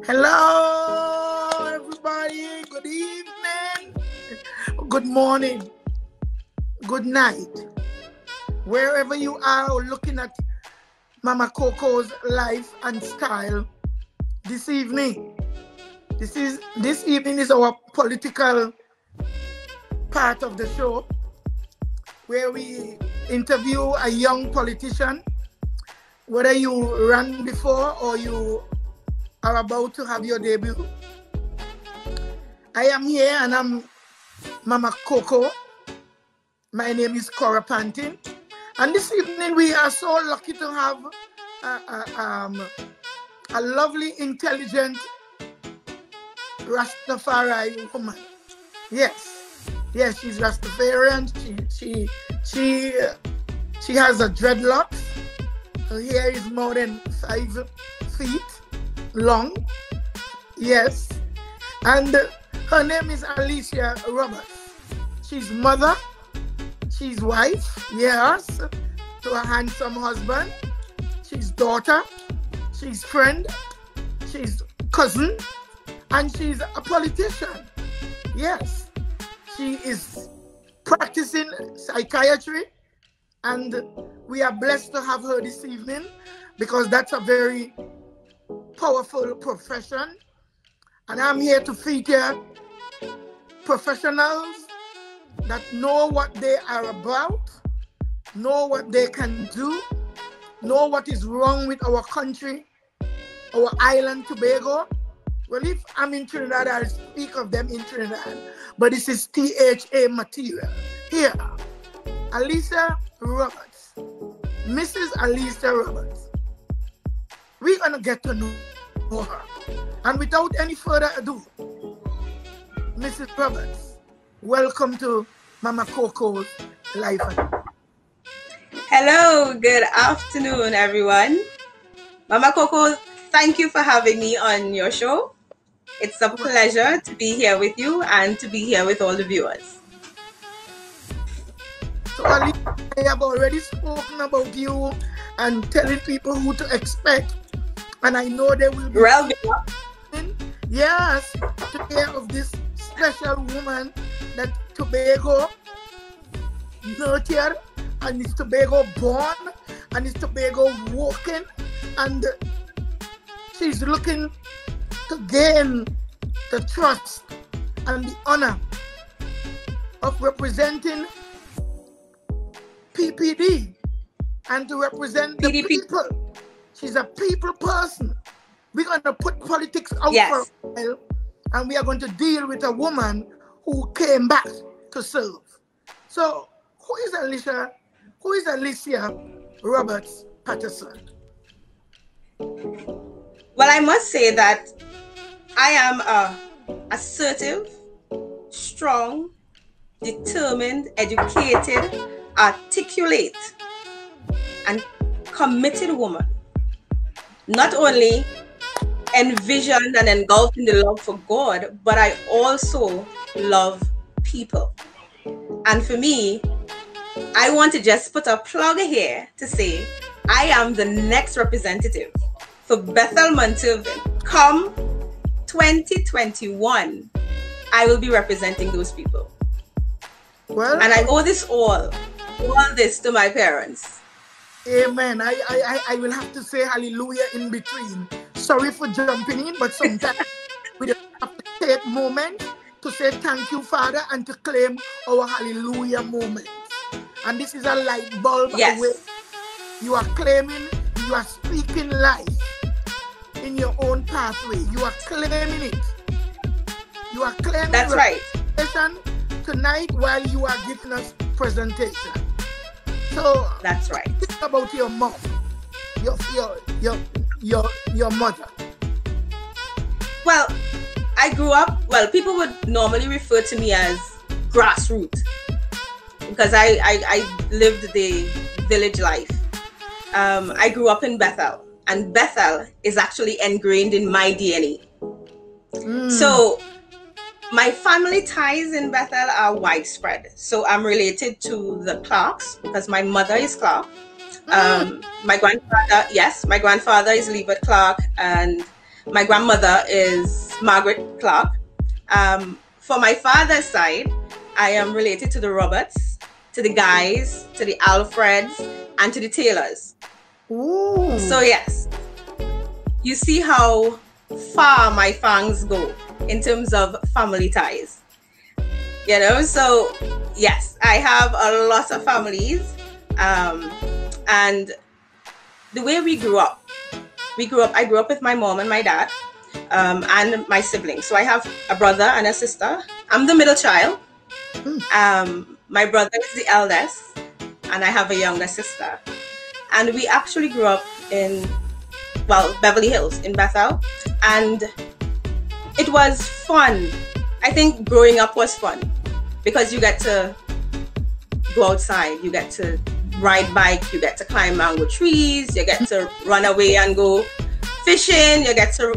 Hello, everybody. Good evening. Good morning. Good night. Wherever you are looking at Mama Coco's life and style this evening. This evening is our political part of the show where we interview a young politician, whether you ran before or you are about to have your debut. I am here and I'm Mama Coco. My name is Cora Pantin. And this evening we are so lucky to have a lovely, intelligent Rastafari woman. Yes, she's Rastafarian. She has a dreadlocks. Her hair is more than 5 feet long. Yes. And her name is Alicia Roberts. She's mother. She's wife. Yes. To a handsome husband. She's daughter. She's friend. She's cousin. And she's a politician. Yes. She is practicing psychiatry. And we are blessed to have her this evening because that's a very powerful profession, and I'm here to feature professionals that know what they are about, know what they can do, know what is wrong with our country, our island Tobago. Well, if I'm in Trinidad, I'll speak of them in Trinidad, but this is THA material. Here, Alicia Roberts, Mrs. Alicia Roberts. We're gonna get to know her. And without any further ado, Mrs. Roberts, welcome to Mama Coco's Life. Hello, good afternoon, everyone. Mama Coco, thank you for having me on your show. It's a pleasure to be here with you and to be here with all the viewers. So, Alicia, I have already spoken about you and telling people who to expect. And I know they will be yes, to hear of this special woman that Tobago nurtured and is Tobago born and is Tobago walking, and she's looking to gain the trust and the honor of representing PPD and to represent the people. She's a people person. We're going to put politics out for a while, and we are going to deal with a woman who came back to serve. So, who is Alicia Roberts-Patterson? Well, I must say that I am a assertive, strong, determined, educated, articulate, and committed woman. Not only envisioned and engulfed in the love for God, but I also love people. And for me, I want to just put a plug here to say I am the next representative for Bethel Montevin. Come 2021, I will be representing those people. Well, and I owe all this to my parents. Amen. I will have to say hallelujah in between. Sorry for jumping in, but sometimes we have to take a moment to say thank you, Father, and to claim our hallelujah moment. And this is a light bulb away. You are claiming, you are speaking life in your own pathway. You are claiming it. You are claiming that's right. Tonight while you are giving us presentation. So that's right. Think about your mom, your mother. Well, I grew up. Well, people would normally refer to me as grassroots because I lived the village life. I grew up in Bethel, and Bethel is actually ingrained in my DNA. So My family ties in Bethel are widespread. So I'm related to the Clarks because my mother is Clark. My grandfather, yes, my grandfather is Liebert Clark, and my grandmother is Margaret Clark. For my father's side, I am related to the Roberts, to the Guys, to the Alfreds, and to the Taylors. Ooh. So yes, you see how far my fangs go in terms of family ties. You know, so yes, I have a lot of families. And the way we grew up, I grew up with my mom and my dad, and my siblings. So I have a brother and a sister. I'm the middle child. My brother is the eldest, and I have a younger sister. And we actually grew up in, well, Beverly Hills in Bethel. And it was fun. I think growing up was fun because you get to go outside, you get to ride bike, you get to climb mango trees, you get to run away and go fishing, you get to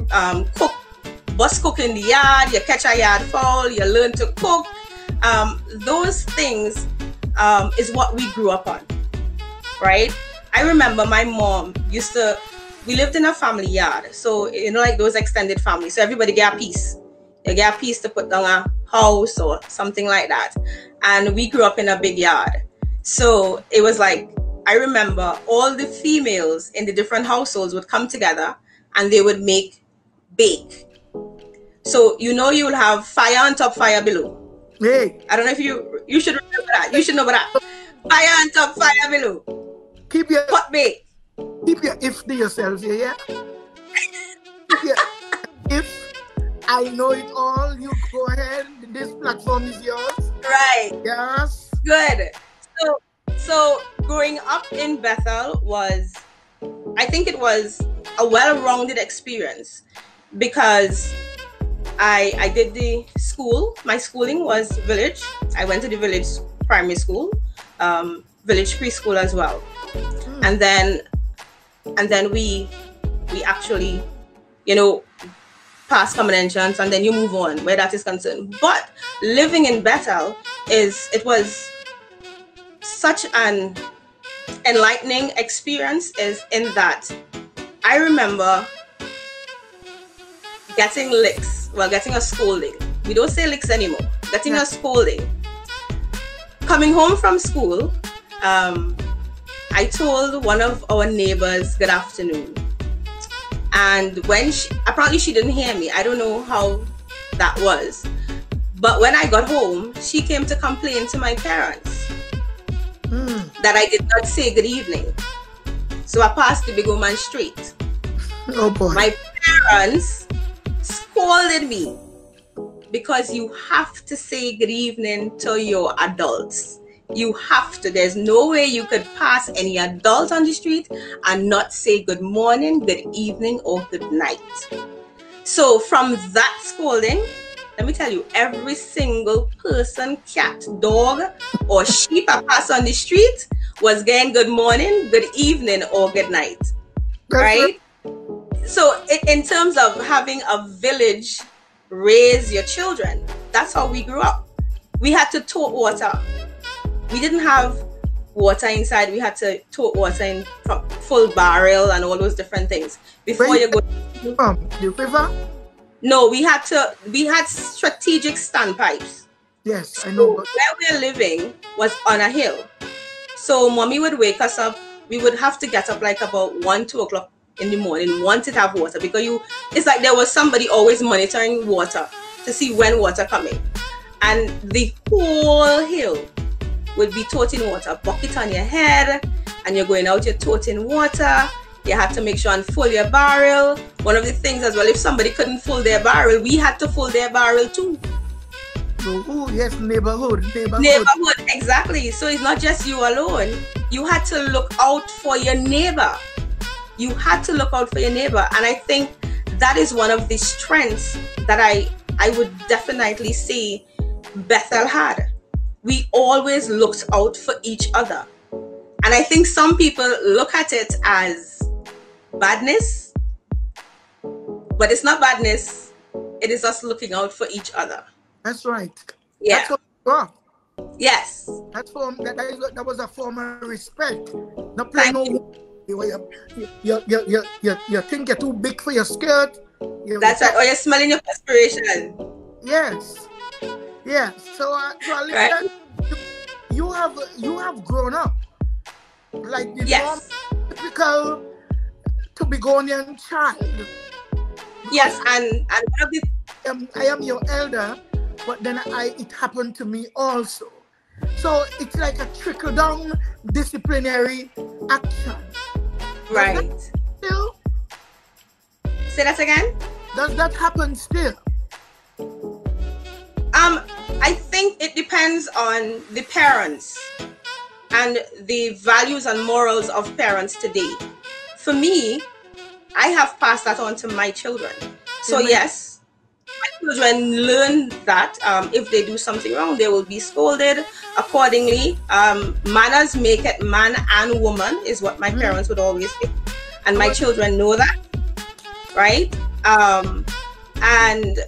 cook in the yard, you catch a yard fowl, you learn to cook. Those things is what we grew up on, right? I remember my mom we lived in a family yard, so you know, like those extended families, so everybody get a piece. You get a piece to put down a house or something like that. And we grew up in a big yard. So it was like, I remember all the females in the different households would come together and they would bake. So, you know, you'll have fire on top, fire below. Hey. I don't know if you should remember that. You should know that. Fire on top, fire below. Keep your pot bake. Keep your if to yourself, yeah? If I know it all, you go ahead. This platform is yours. Right. Yes. Good. So growing up in Bethel I think it was a well-rounded experience because I did the school. My schooling was village. I went to the village primary school, village preschool as well. And then we actually, you know, pass common entrance, and then you move on where that is concerned. But living in Bethel it was such an enlightening experience is in that I remember getting a scolding. We don't say licks anymore. Getting a scolding. Coming home from school, I told one of our neighbors good afternoon. And when apparently she didn't hear me. I don't know how that was. But when I got home, she came to complain to my parents that I did not say good evening. So I passed the big woman straight. Oh boy. My parents scolded me because you have to say good evening to your adults. You have to. There's no way you could pass any adult on the street and not say good morning, good evening, or good night. So from that scolding, let me tell you, every single person, cat, dog, or sheep I pass on the street was getting good morning, good evening, or good night. Right? So in terms of having a village raise your children, that's how we grew up. We had to tote water. We didn't have water inside. We had to tote water in from full barrel and all those different things before you go. The river? No, we had strategic standpipes. Yes, I know. So where we're living was on a hill. So mommy would wake us up. We would have to get up like about 1, 2 o'clock in the morning, want to have water, because it's like there was somebody always monitoring water to see when water coming. And the whole hill would be toting water, bucket on your head, and you're going out, you're toting water. You had to make sure and fill your barrel. One of the things as well, if somebody couldn't fill their barrel, we had to fill their barrel too. Oh, yes, neighborhood, exactly. So it's not just you alone. You had to look out for your neighbor. You had to look out for your neighbor. And I think that is one of the strengths that I would definitely say Bethel had. We always looked out for each other. And I think some people look at it as badness, but it's not badness. It is us looking out for each other. That's right. Yeah. That's what we are. Yes. That was a form of respect. Not Thank playing no. You think you're too big for your skirt. That's right. Or you're smelling your perspiration. Yes. Yes. So Alicia, Right. you have grown up like the Yes. typical Tobagonian child. Yes, and one of the I am your elder, but then it happened to me also. So it's like a trickle down disciplinary action. right. Still, Say that again. does that happen still? I think it depends on the parents and the values and morals of parents today. For me, I have passed that on to my children. So yes, my children learn that if they do something wrong, they will be scolded accordingly. Manners make it man and woman is what my parents would always say. And my children know that, right? And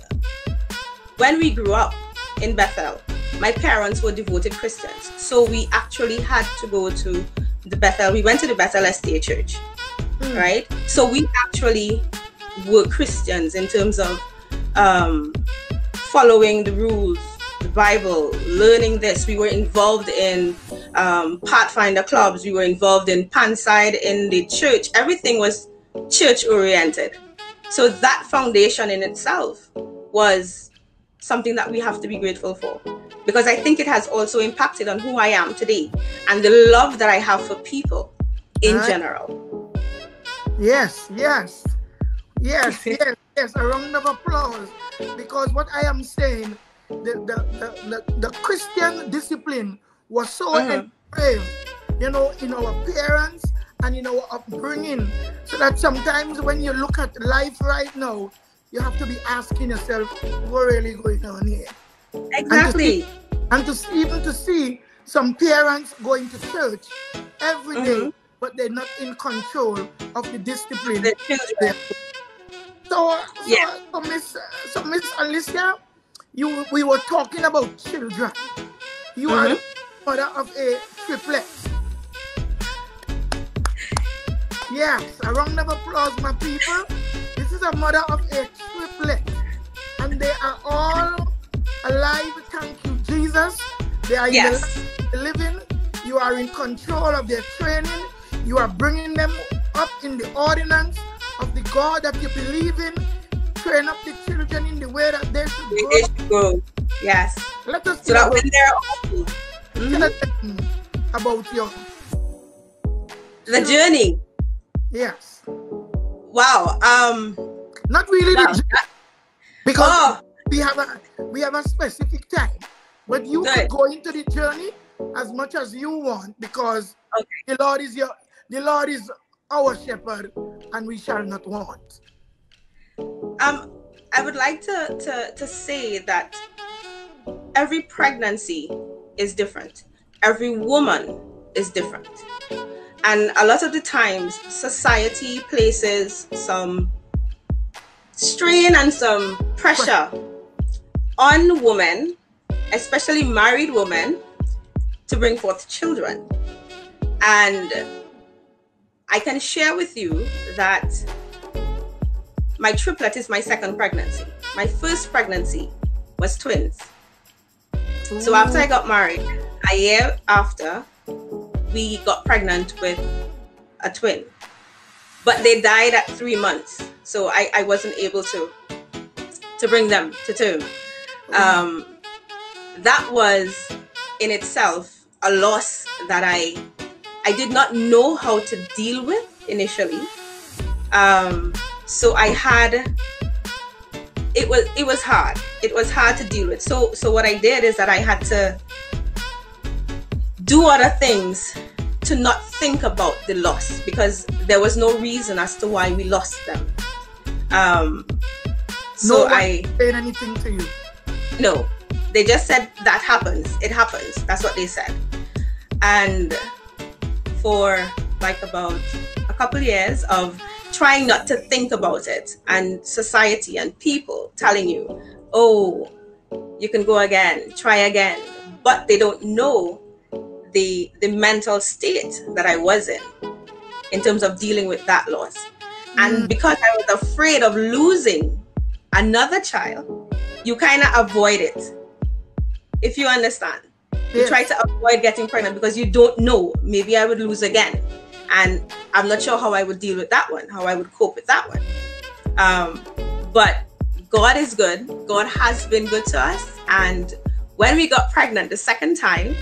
when we grew up in Bethel, my parents were devoted Christians. So we actually had to go to the Bethel. We went to the Bethel Estate Church, right? So we actually were Christians in terms of following the rules, the Bible, learning this. We were involved in Pathfinder clubs. We were involved in Panside in the church. Everything was church oriented. So that foundation in itself was something that we have to be grateful for, because I think it has also impacted on who I am today and the love that I have for people in general. Yes. A round of applause, because what I am saying, the Christian discipline was so engraved, in our parents and in our upbringing, so that sometimes when you look at life right now, you have to be asking yourself, what really going on here? Exactly. And to see some parents going to church every day, but they're not in control of the discipline. So Miss Alicia, we were talking about children. You are the mother of a triplet. Yes, a round of applause, my people. This is a mother of a triplet, and they are all alive. Thank you, Jesus. They are in the living. You are in control of their training. You are bringing them up in the ordinance of the God that you believe in. Train up the children in the way that they should go. Yes. Let us so that when they're about the journey. Yes. Wow. Not really the journey, because we have a specific time. But you can go into the journey as much as you want, because the Lord is our shepherd, and we shall not want. I would like to say that every pregnancy is different. Every woman is different. And a lot of the times, society places some strain and some pressure on women, especially married women, to bring forth children. And I can share with you that my triplet is my second pregnancy. My first pregnancy was twins. So after I got married, a year after, we got pregnant with a twin. But they died at 3 months. So I wasn't able to bring them to term. That was in itself a loss that I did not know how to deal with initially. So I had, it was hard. It was hard to deal with. So what I did is that I had to do other things to not think about the loss, because there was no reason as to why we lost them. So I said anything to you? No, they just said that happens. It happens. That's what they said. And for like about a couple years of trying not to think about it, and society and people telling you, oh, You can go again, try again. But they don't know the mental state that I was in terms of dealing with that loss. And because I was afraid of losing another child, you kind of avoid it, if you understand. You try to avoid getting pregnant because you don't know, maybe I would lose again. And I'm not sure how I would deal with that one, how I would cope with that one. But God is good. God has been good to us. And when we got pregnant the second time,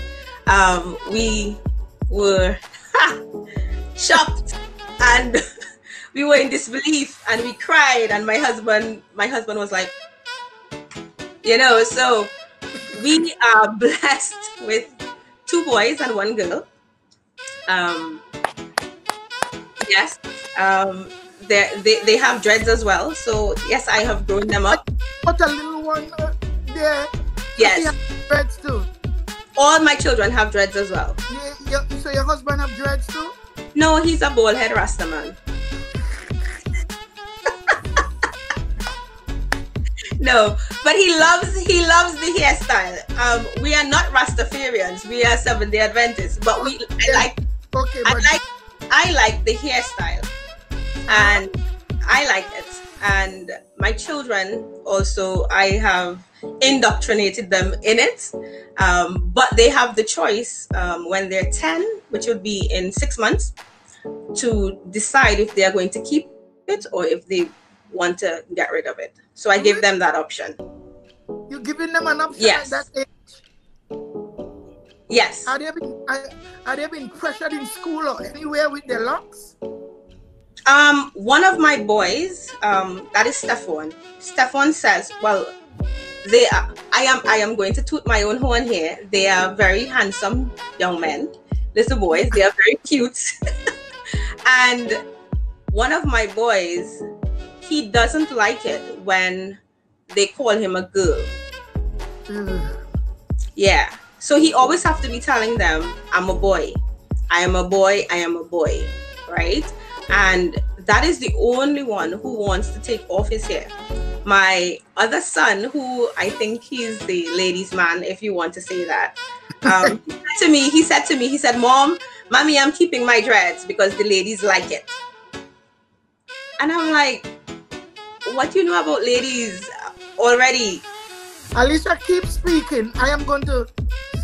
we were shocked and we were in disbelief and we cried. And my husband was like, so we are blessed with 2 boys and 1 girl. Yes. They have dreads as well. So yes, I have grown them up. What a little one there. Yes. Dreads too. All my children have dreads as well. So your husband have dreads too? No, he's a bald head Rasta man. No, but he loves the hairstyle. We are not Rastafarians. We are Seventh-day Adventists. But I like the hairstyle, and I like it. And my children also, I have indoctrinated them in it. But they have the choice when they're 10, which would be in 6 months, to decide if they are going to keep it or if they want to get rid of it. So I give them that option. You're giving them an option yes. at that age? Yes. Are they being pressured in school or anywhere with their locks? One of my boys, that is Stefan. Stefan says, well, I am going to toot my own horn here. They are very handsome young men, little boys. They are very cute. And one of my boys, he doesn't like it when they call him a girl. Yeah. So he always have to be telling them, I'm a boy. I am a boy. I am a boy. Right? And that is the only one who wants to take off his hair. My other son, who I think he's the ladies' man, if you want to say that, he said to me, Mommy, I'm keeping my dreads because the ladies like it. And I'm like, what do you know about ladies already? Alicia, keep speaking. I am going to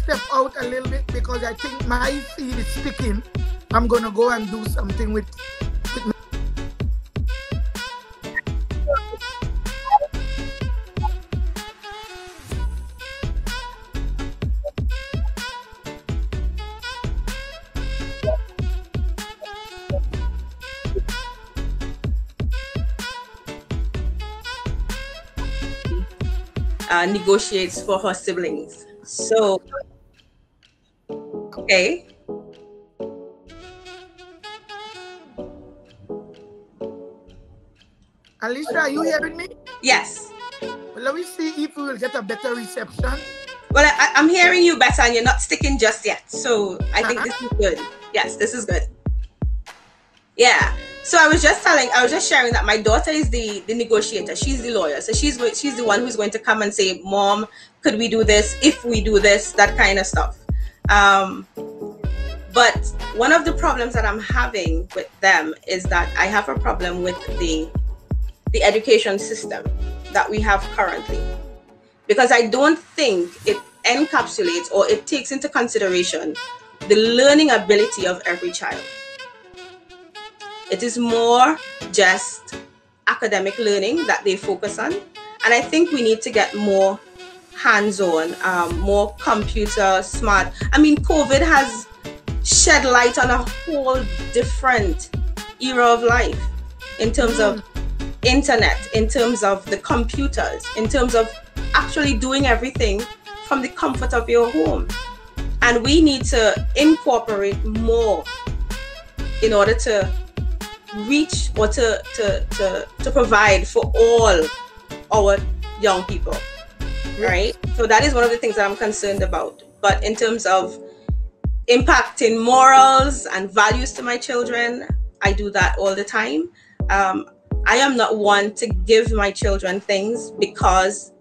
step out a little bit because I think my feed is sticking. I'm going to go and do something with negotiates for her siblings. So, okay. Alicia, are you hearing me? Yes. Well, let me see if we will get a better reception. Well, I'm hearing you better and you're not sticking just yet. So I think this is good. Yes, this is good. Yeah. So I was just sharing that my daughter is the negotiator. She's the lawyer. So she's the one who's going to come and say, Mom, could we do this? If we do this, that kind of stuff. But one of the problems that I'm having with them is that I have a problem with the education system that we have currently. Because I don't think it encapsulates or it takes into consideration the learning ability of every child. It is more just academic learning that they focus on. And I think we need to get more hands-on, more computer smart. I mean, COVID has shed light on a whole different era of life in terms of internet, in terms of the computers, in terms of actually doing everything from the comfort of your home. And we need to incorporate more in order to reach or to provide for all our young people, right? So that is one of the things that I'm concerned about. But in terms of impacting morals and values to my children, I do that all the time. I am not one to give my children things because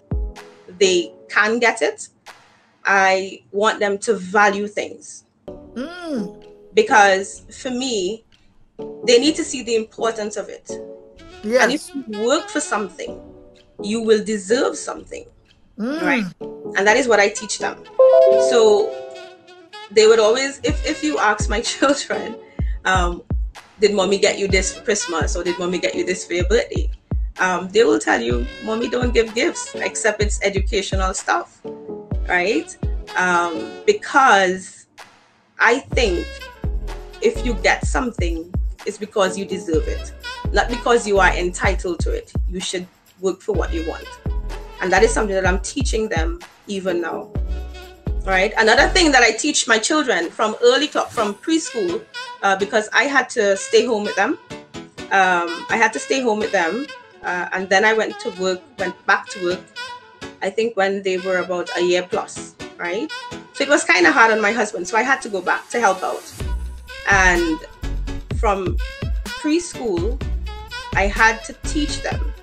they can get it, I want them to value things. Because for me, they need to see the importance of it. Yes. And if you work for something, you will deserve something. Right? And that is what I teach them. So they would always, if you ask my children, did mommy get you this for Christmas, or did mommy get you this for your birthday? They will tell you, mommy don't give gifts except it's educational stuff, right? Because I think if you get something, it's because you deserve it, not because you are entitled to it. You should work for what you want. And that is something that I'm teaching them even now, right? Another thing that I teach my children from from preschool, because I had to stay home with them. And then I went back to work, I think when they were about a year plus, right? So it was kind of hard on my husband. So I had to go back to help out. And from preschool, I had to teach them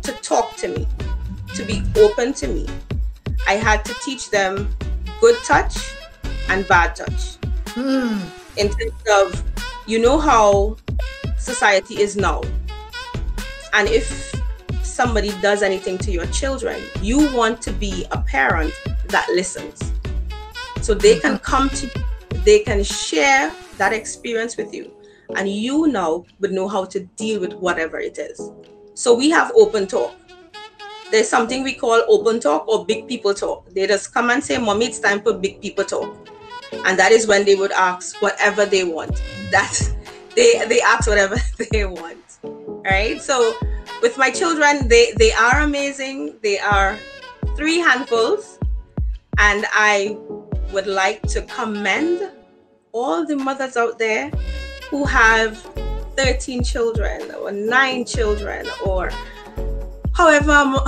to talk to me, to be open to me. I had to teach them good touch and bad touch. In terms of, you know how society is now. And if somebody does anything to your children, you want to be a parent that listens. So they can come to you, they can share that experience with you, and you now would know how to deal with whatever it is. So we have open talk. There's something we call open talk or big people talk. They just come and say, mommy, it's time for big people talk. And that is when they would ask whatever they want. They ask whatever they want. Right? So with my children, they are amazing. They are 3 handfuls. And I would like to commend all the mothers out there who have 13 children or 9 children or how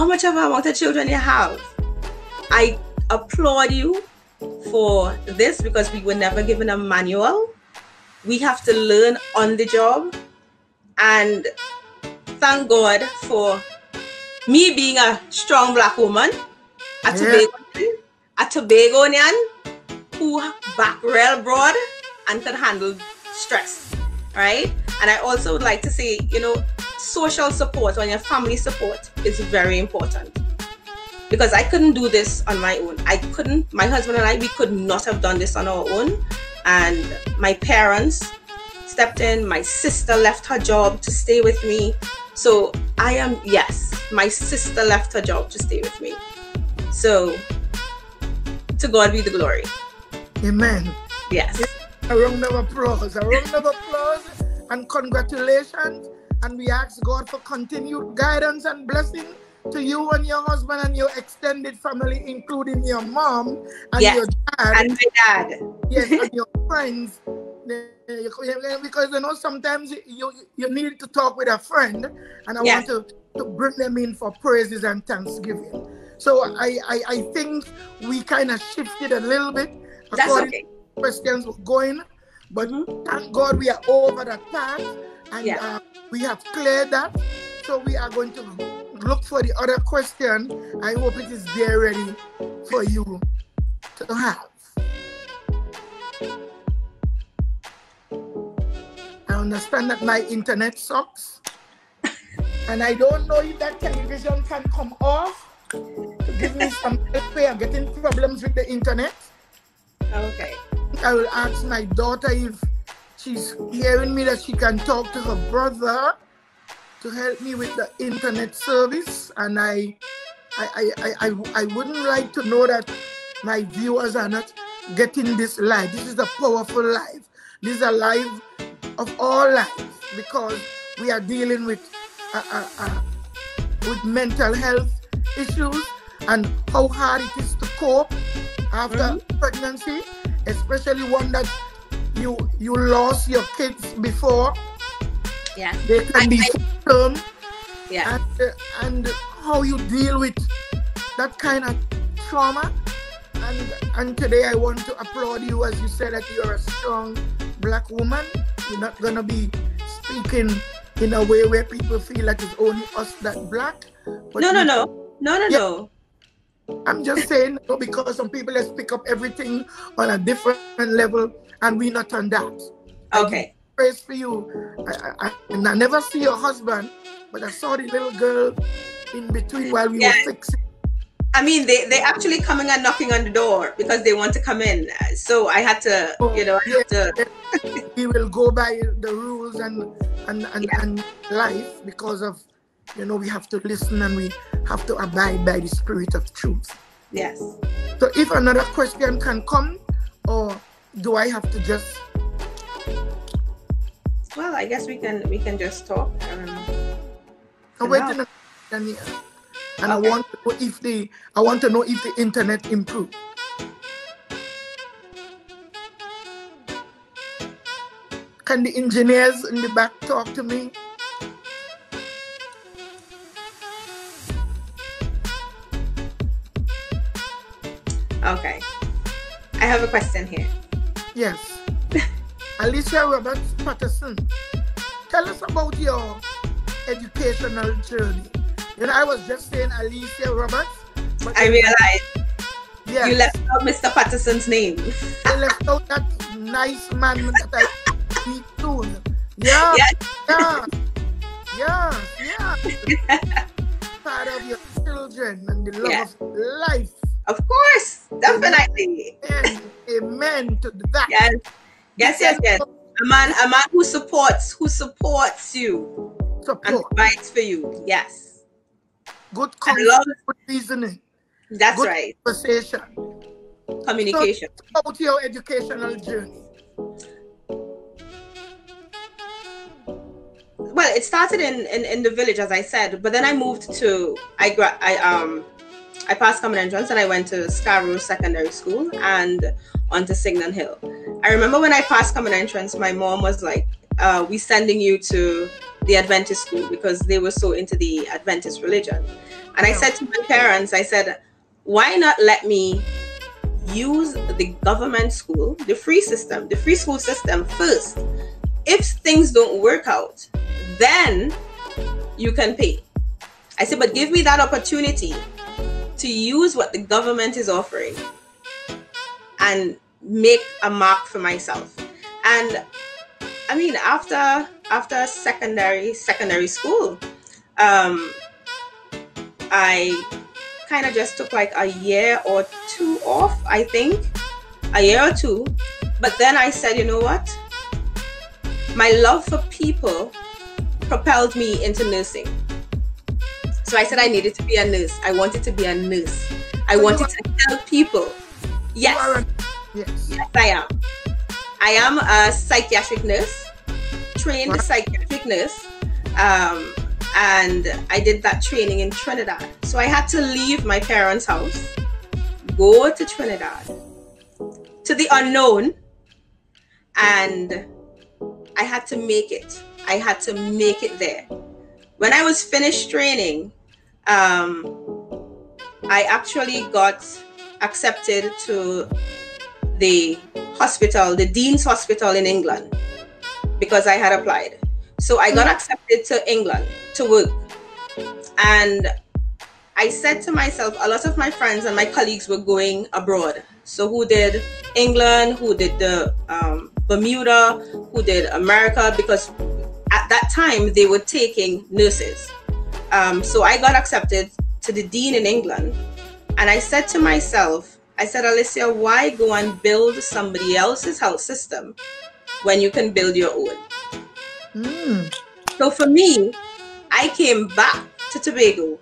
much of amount of children you have. I applaud you for this, because we were never given a manual. We have to learn on the job. And thank God for me being a strong Black woman, a Tobagonian who back real broad and can handle stress, right? And I also would like to say, social support and your family support is very important, because I couldn't do this on my own. My husband and I, we could not have done this on our own. And my parents stepped in. My sister left her job to stay with me. So my sister left her job to stay with me. So to God be the glory. Amen. Yes. A round of applause. And congratulations. And we ask God for continued guidance and blessing to you and your husband and your extended family, including your mom and your dad. And my dad. Yes, and your friends. Because sometimes you need to talk with a friend, and I want to bring them in for praises and thanksgiving. So I think we kind of shifted a little bit according to the questions were going, but thank God we are over that part, and we have cleared that. So we are going to look for the other question. I hope it is there ready for you to have. I understand that my internet sucks, and I don't know if that television can come off to give me some help. I'm getting problems with the internet. Okay. I will ask my daughter if she's hearing me that she can talk to her brother to help me with the internet service. And I wouldn't like to know that my viewers are not getting this live. This is a powerful live. This is a live of all lives, because we are dealing with mental health issues and how hard it is to cope after pregnancy, especially one that you lost your kids before. Yeah, they can be full-term. Yeah, and how you deal with that kind of trauma. And today I want to applaud you, as you said that you're a strong Black woman. You're not gonna be speaking in a way where people feel like it's only us that Black. But no. I'm just saying, because some people just pick up everything on a different level, and we not on that. Okay. Praise for you. And I never see your husband, but I saw the little girl in between while we were fixing. I mean, they actually coming and knocking on the door because they want to come in. So I had to, we will go by the rules and life, because of, we have to listen and we have to abide by the spirit of truth. Yes. So if another question can come, or do I have to just? Well, I guess we can just talk. I'm waiting on here. And okay. I want to know if the internet improved. Can the engineers in the back talk to me? Okay. I have a question here. Yes. Alicia Roberts-Patterson, tell us about your educational journey. I was just saying Alicia Roberts. But I realized you left out Mr. Patterson's name. I left out that nice man that I meet soon. Yeah. Part of your children and the love of life. Of course, definitely. Amen to that. Yes. A man who supports you. And fights for you. Yes. Good conversation, good reasoning. That's good right. Conversation. Communication. So, about your educational journey. Well, it started in the village, as I said, but then I moved to I passed common entrance and I went to Scarborough Secondary School and on to Signan Hill. I remember when I passed common entrance, my mom was like, "We sending you to the Adventist school," because they were so into the Adventist religion. And I said to my parents, I said, why not let me use the government school, the free school system first. If things don't work out, then you can pay. I said, but give me that opportunity to use what the government is offering and make a mark for myself. And I mean, after secondary school, I kind of just took like a year or two off, I think, a year or two. But then I said, you know what? My love for people propelled me into nursing. So I said I needed to be a nurse. I wanted to be a nurse. I wanted to help people. Yes. Yes, I am. I am a psychiatric nurse, trained psychiatric nurse, and I did that training in Trinidad. So I had to leave my parents' house, go to Trinidad, to the unknown, and I had to make it. I had to make it there. When I was finished training, I actually got accepted to the hospital, the Dean's Hospital in England, because I had applied. So I got accepted to England to work. And I said to myself, a lot of my friends and my colleagues were going abroad. So who did England, who did the Bermuda, who did America, because at that time they were taking nurses. So I got accepted to the Dean in England. And I said to myself, I said, Alicia, why go and build somebody else's health system when you can build your own? So for me, I came back to Tobago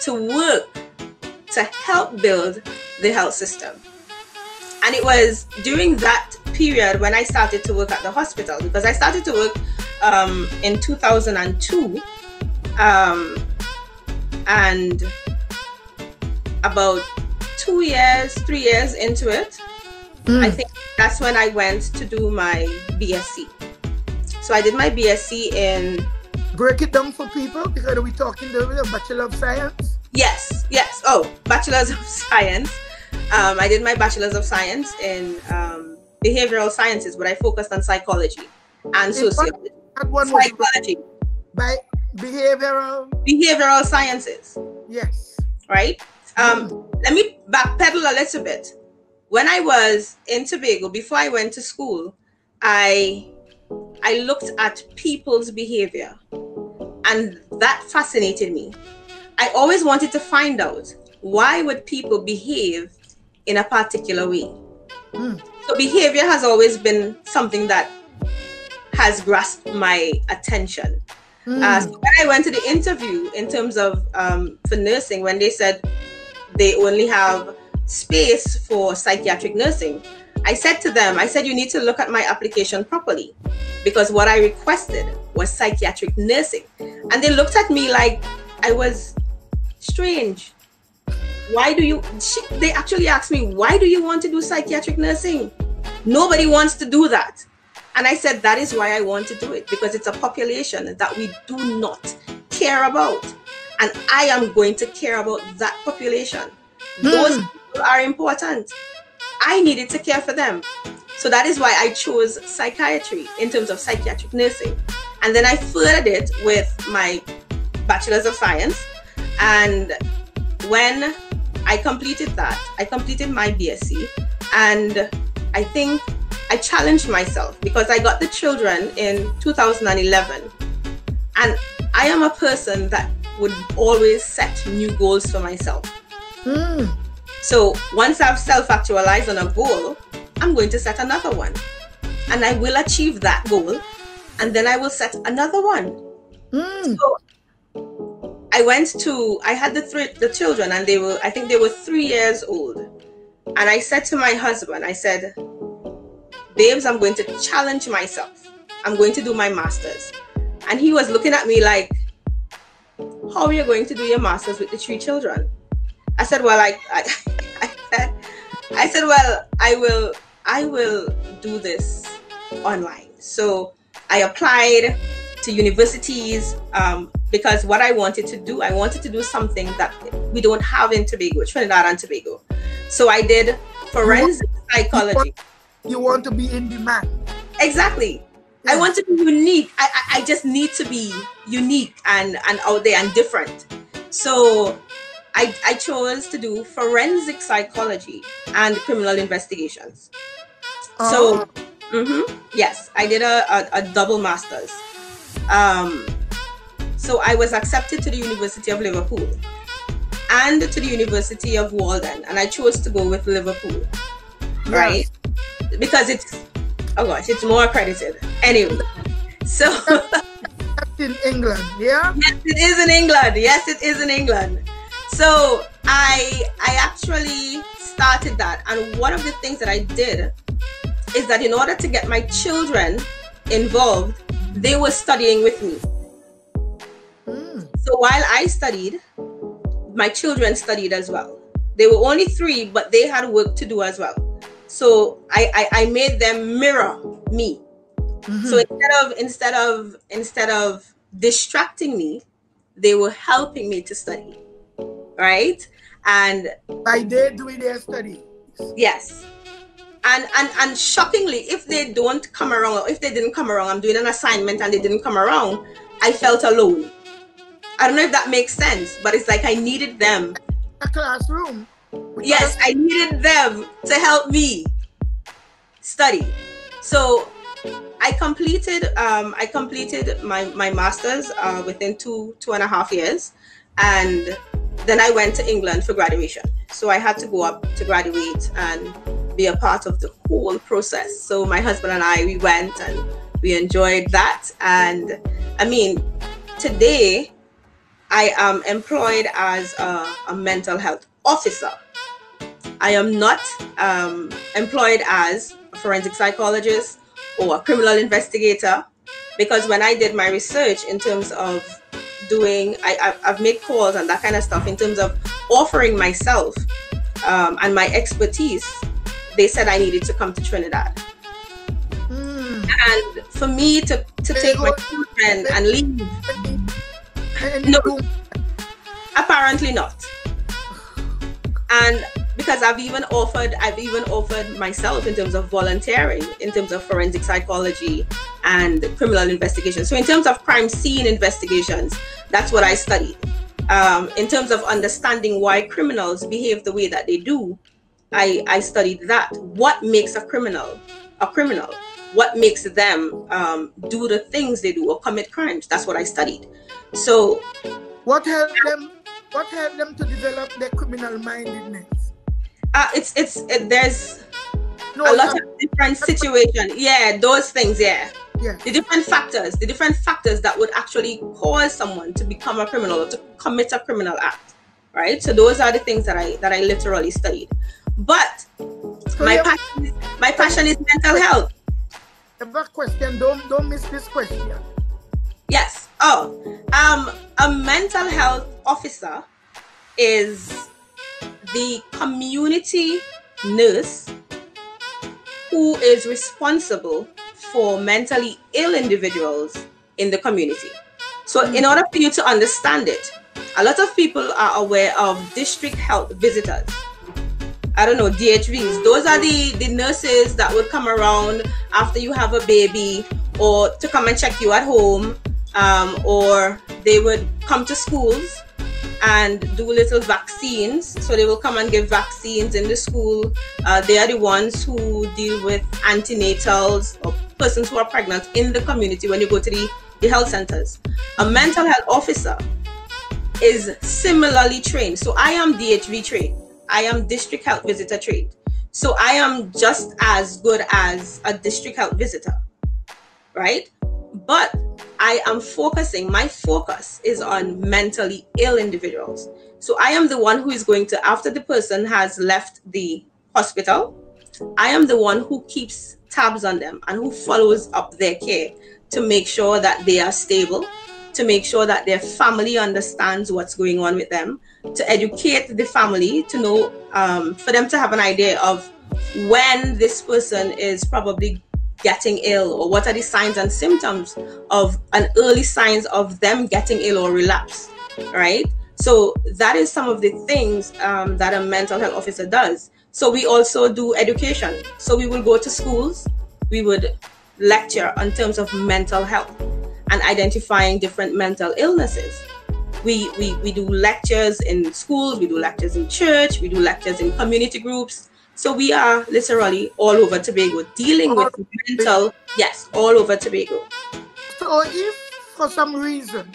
to work to help build the health system. And it was during that period when I started to work at the hospital, because I started to work in 2002, and about 3 years into it, I think that's when I went to do my BSc. So I did my BSc in... Break it down for people, because we're talking the Bachelor of Science? Yes. Oh, Bachelor's of Science. I did my Bachelor's of Science in behavioral sciences, but I focused on psychology and sociology. Psychology. By behavioral... Behavioral sciences. Yes. Right? Let me backpedal a little bit. When I was in Tobago, before I went to school, I looked at people's behavior, and that fascinated me. I always wanted to find out, why would people behave in a particular way? So behavior has always been something that has grasped my attention. So when I went to the interview in terms of for nursing, when they said they only have space for psychiatric nursing, I said to them, you need to look at my application properly, because what I requested was psychiatric nursing. And they looked at me like I was strange. They actually asked me, why do you want to do psychiatric nursing? Nobody wants to do that. And I said, that is why I want to do it, because it's a population that we do not care about. And I am going to care about that population. Those people are important. I needed to care for them. So that is why I chose psychiatry in terms of psychiatric nursing. And then I furthered it with my Bachelor's of Science. And when I completed that, I completed my BSc. And I think I challenged myself, because I got the children in 2011. And I am a person that would always set new goals for myself. So once I've self-actualized on a goal, I'm going to set another one. And I will achieve that goal. And then I will set another one. So I had the children, and I think they were 3 years old. And I said to my husband, I said, babes, I'm going to challenge myself. I'm going to do my master's. And he was looking at me like, how are you going to do your master's with the 3 children? I said, well, I said, well, I will do this online. So I applied to universities, because what I wanted to do something that we don't have in Tobago, Trinidad and Tobago. So I did forensic psychology. You want to be in demand. Exactly. I want to be unique. I just need to be unique and out there and different. So I chose to do forensic psychology and criminal investigations. So, yes, I did a double master's. So I was accepted to the University of Liverpool and to the University of Walden, and I chose to go with Liverpool, right? Because it's more accredited. Anyway, so in England, yeah? Yes, it is in England. Yes, it is in England. So I actually started that, and one of the things that I did is that in order to get my children involved, they were studying with me. So while I studied, my children studied as well. They were only 3, but they had work to do as well. So I made them mirror me. So instead of distracting me, they were helping me to study, right? And by they doing their study. Yes. And shockingly, if they don't come around, or if they didn't come around, I'm doing an assignment and they didn't come around, I felt alone. I don't know if that makes sense, but it's like I needed them. A classroom. Yes, I needed them to help me study. So I completed my master's within 2.5 years, and then I went to England for graduation. So I had to go up to graduate and be a part of the whole process. So my husband and I, we went and we enjoyed that. And I mean, today I am employed as a mental health officer. I am not employed as a forensic psychologist or a criminal investigator, because when I did my research in terms of doing, I've made calls and that kind of stuff in terms of offering myself and my expertise, they said I needed to come to Trinidad. And for me to take my children and leave, no, apparently not. And because I've even offered myself in terms of volunteering, in terms of forensic psychology and criminal investigation. So in terms of crime scene investigations, that's what I studied. in terms of understanding why criminals behave the way that they do, I studied that. What makes a criminal a criminal? What makes them do the things they do or commit crimes? That's what I studied. So what helped them to develop their criminal mindedness? There's a lot of different situations. Yeah, those things, yeah. Yeah. The different factors that would actually cause someone to become a criminal or to commit a criminal act, right? So those are the things that I literally studied. But my passion is mental health. I have a question. Don't miss this question. Yes. A mental health officer is the community nurse who is responsible for mentally ill individuals in the community. So in order for you to understand it, a lot of people are aware of district health visitors. I don't know, DHVs. Those are the nurses that would come around after you have a baby, or to come and check you at home, or they would come to schools and do little vaccines. So they will come and give vaccines in the school. They are the ones who deal with antenatals or persons who are pregnant in the community when you go to the health centers. A mental health officer is similarly trained. So I am DHV trained. I am district health visitor trained. So I am just as good as a district health visitor, right? But I am my focus is on mentally ill individuals. So I am the one who is going to, after the person has left the hospital, I am the one who keeps tabs on them and who follows up their care to make sure that they are stable, to make sure that their family understands what's going on with them, to educate the family, to know, for them to have an idea of when this person is probably getting ill, or what are the signs and symptoms of an early signs of them getting ill or relapse, right? So that is some of the things that a mental health officer does. So we also do education. So we will go to schools, we would lecture on terms of mental health and identifying different mental illnesses. We do lectures in schools, we do lectures in church, we do lectures in community groups. So we are literally all over Tobago dealing with mental, yes, all over Tobago. So if for some reason,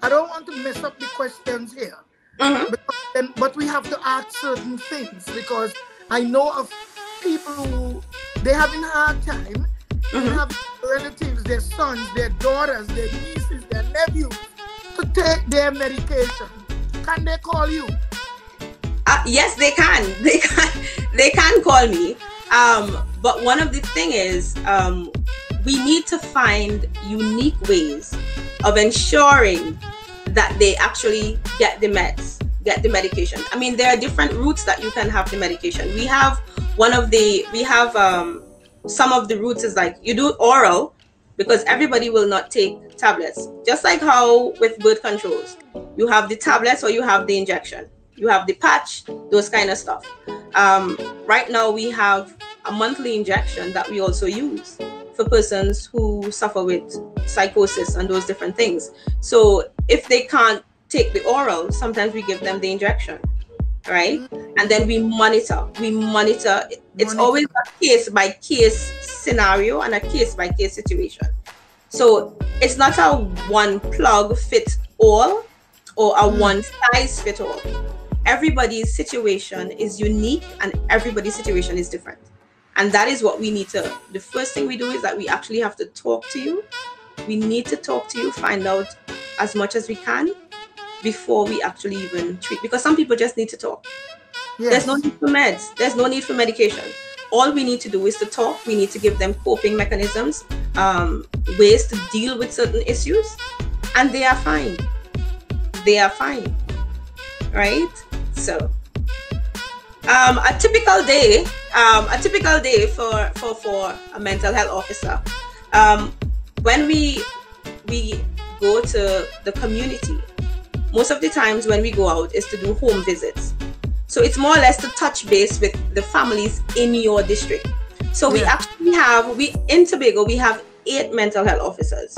I don't want to mess up the questions here, but we have to ask certain things, because I know of people who, they're having a hard time. They have relatives, their sons, their daughters, their nieces, their nephews to take their medication. Can they call you? Yes, they can. They can call me. But one of the thing is, we need to find unique ways of ensuring that they actually get the meds, get the medication. I mean, there are different routes that you can have the medication. We have some of the routes is like you do oral, because everybody will not take tablets. Just like how with birth controls, you have the tablets or you have the injection. You have the patch, those kind of stuff. Right now we have a monthly injection that we also use for persons who suffer with psychosis and those different things. So if they can't take the oral, sometimes we give them the injection, right? And then we monitor. It's always a case by case scenario and a case by case situation. So it's not a one plug fit all or a one size fit all. Everybody's situation is unique and everybody's situation is different. And that is what we need to, the first thing we do is that we actually have to talk to you. We need to talk to you, find out as much as we can before we actually even treat, because some people just need to talk. Yes. There's no need for meds. There's no need for medication. All we need to do is to talk. We need to give them coping mechanisms, ways to deal with certain issues, and they are fine. They are fine, right? So, a typical day for a mental health officer. When we go to the community, most of the times when we go out is to do home visits. So it's more or less to touch base with the families in your district. So we actually have, in Tobago, we have 8 mental health officers.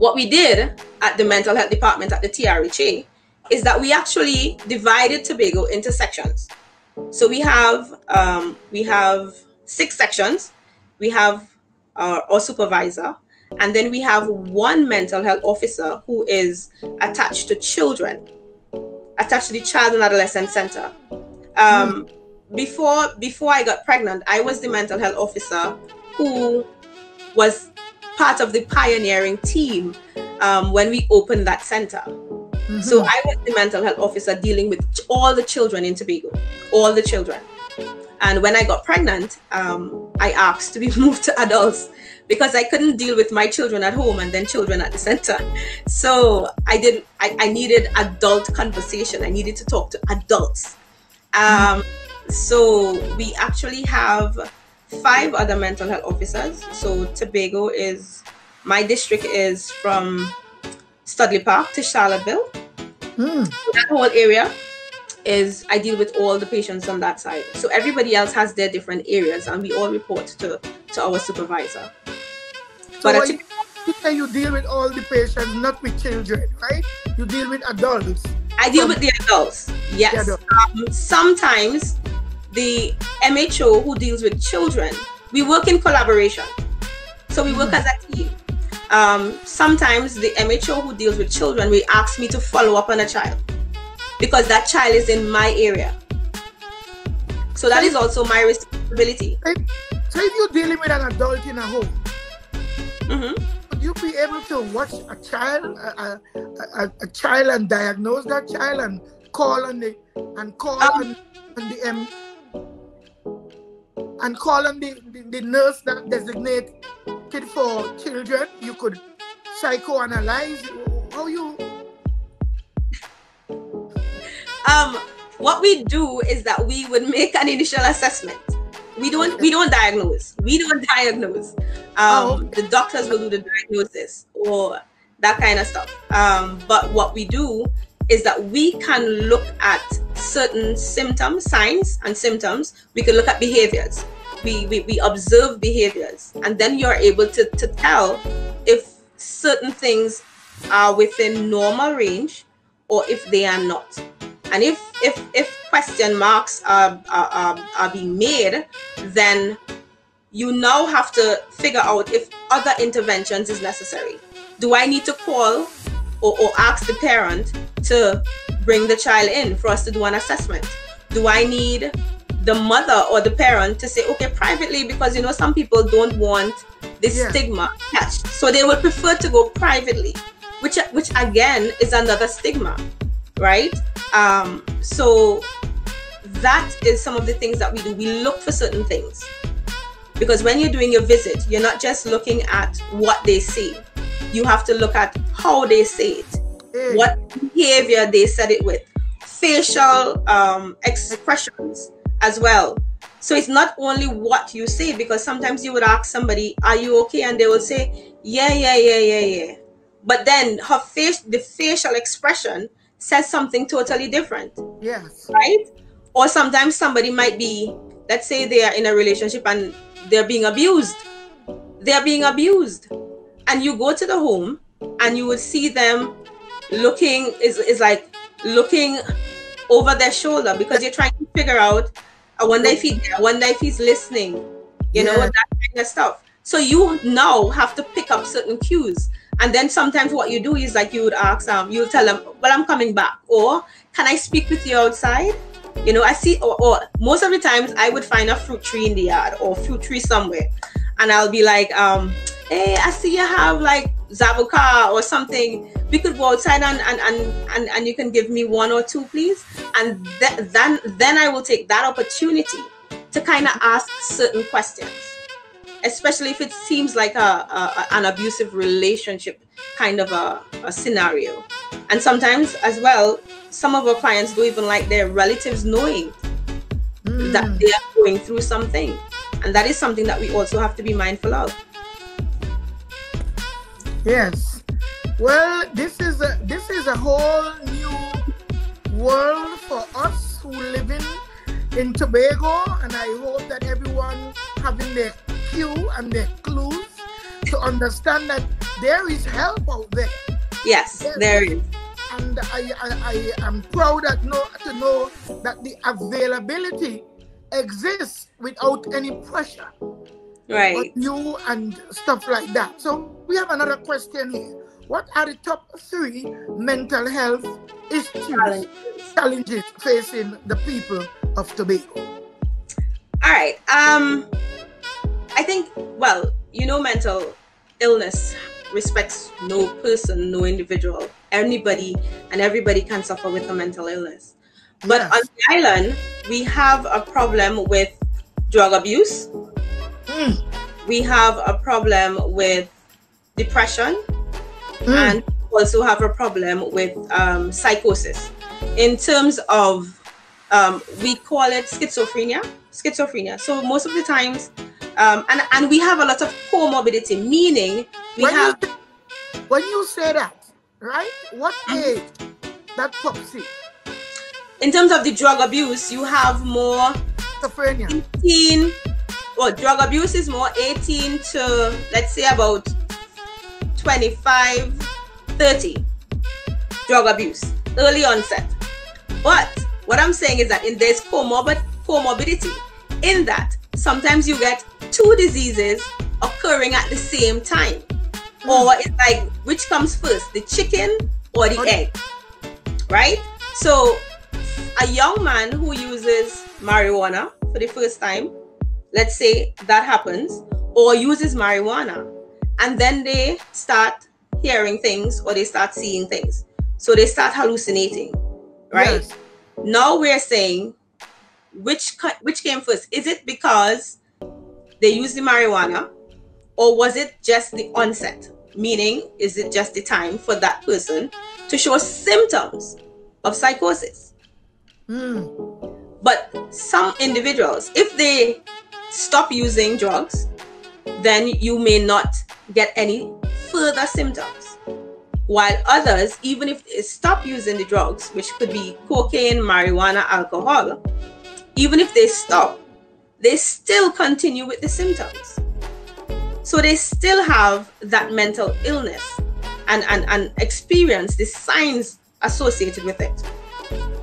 what we did at the mental health department at the TRHA is that we actually divided Tobago into sections. So we have 6 sections. We have our supervisor, and then we have one mental health officer who is attached to children, attached to the Child and Adolescent Center. Before I got pregnant, I was the mental health officer who was part of the pioneering team when we opened that center. So I was the mental health officer dealing with all the children in Tobago, all the children. And when I got pregnant, I asked to be moved to adults because I couldn't deal with my children at home and then children at the center. So I needed adult conversation. I needed to talk to adults. So we actually have 5 other mental health officers. So Tobago is, my district is from Studley Park to Charlottesville. That whole area is, I deal with all the patients on that side. So everybody else has their different areas and we all report to our supervisor. So but you deal with all the patients, not with children, right? You deal with adults. I deal with the adults, yes. The adults. Sometimes the MHO who deals with children, we work in collaboration. So we work as a team. Sometimes the MHO who deals with children will ask me to follow up on a child because that child is in my area. So that is also my responsibility. So if you're dealing with an adult in a home, would you be able to watch a child, a child and diagnose that child and call on the nurse that designated for children? You could psychoanalyze. How you? What we do is that we would make an initial assessment. We don't diagnose. We don't diagnose. The doctors will do the diagnosis or that kind of stuff. But what we do is that we can look at certain symptoms, signs and symptoms. We can look at behaviors. We observe behaviors, and then you're able to tell if certain things are within normal range or if they are not. And if question marks are being made, then you now have to figure out if other interventions is necessary. Do I need to call or ask the parent to bring the child in for us to do an assessment? Do I need the mother or the parent to say, okay, privately, because some people don't want this stigma attached, so they would prefer to go privately, which again is another stigma, right? So that is some of the things that we do. We look for certain things, because when you're doing your visit, you're not just looking at what they say. You have to look at how they say it, what behavior they said it with, facial expressions as well. So it's not only what you say, because sometimes you would ask somebody, are you okay? And they will say, yeah. But then the facial expression says something totally different. Yes. Right? Or sometimes somebody might be, let's say they are in a relationship and they're being abused. They're being abused. And you go to the home and you would see them looking, is like looking over their shoulder, because you're trying to figure out, I wonder if he's listening, know, that kind of stuff. So you now have to pick up certain cues. And then sometimes what you do is, like, you would ask, you'll tell them, well, I'm coming back. Or, can I speak with you outside? I see, or most of the times I would find a fruit tree in the yard or fruit tree somewhere. And I'll be like, hey, I see you have like Zabuka or something. We could go outside and you can give me 1 or 2, please. And then I will take that opportunity to kind of ask certain questions, especially if it seems like an abusive relationship kind of a scenario. And sometimes as well, some of our clients don't even like their relatives knowing that they are going through something. And that is something that we also have to be mindful of. Yes. Well, this is a whole new world for us who live in Tobago, and I hope that everyone having their cue and their clues to understand that there is help out there. Yes, there is. And I am proud to know that the availability exists without any pressure Right. on you and stuff like that. So we have another question here. What are the top 3 mental health issues, challenges facing the people of Tobago? All right. I think, well, mental illness respects no person, no individual. Anybody and everybody can suffer with a mental illness. But on the island, we have a problem with drug abuse. We have a problem with depression. And also have a problem with psychosis. In terms of, we call it schizophrenia. So most of the times, and we have a lot of comorbidity, meaning when you say that, right? What age that pops in? In terms of the drug abuse, you have more schizophrenia. 18. Well, drug abuse is more 18 to, let's say, about 25, 30. Drug abuse, early onset. But what I'm saying is that there's comorbidity in that sometimes you get 2 diseases occurring at the same time. Or it's like, which comes first, the chicken or the egg, right? So a young man who uses marijuana for the first time, let's say that happens, or uses marijuana, and then they start hearing things or they start seeing things. So they start hallucinating, right? Yes. Now we're saying, which came first? Is it because they used the marijuana, or was it just the onset? Meaning, is it just the time for that person to show symptoms of psychosis? But some individuals, if they stop using drugs, then you may not get any further symptoms. While others, even if they stop using the drugs, which could be cocaine, marijuana, alcohol, even if they stop, they still continue with the symptoms. So they still have that mental illness and experience the signs associated with it.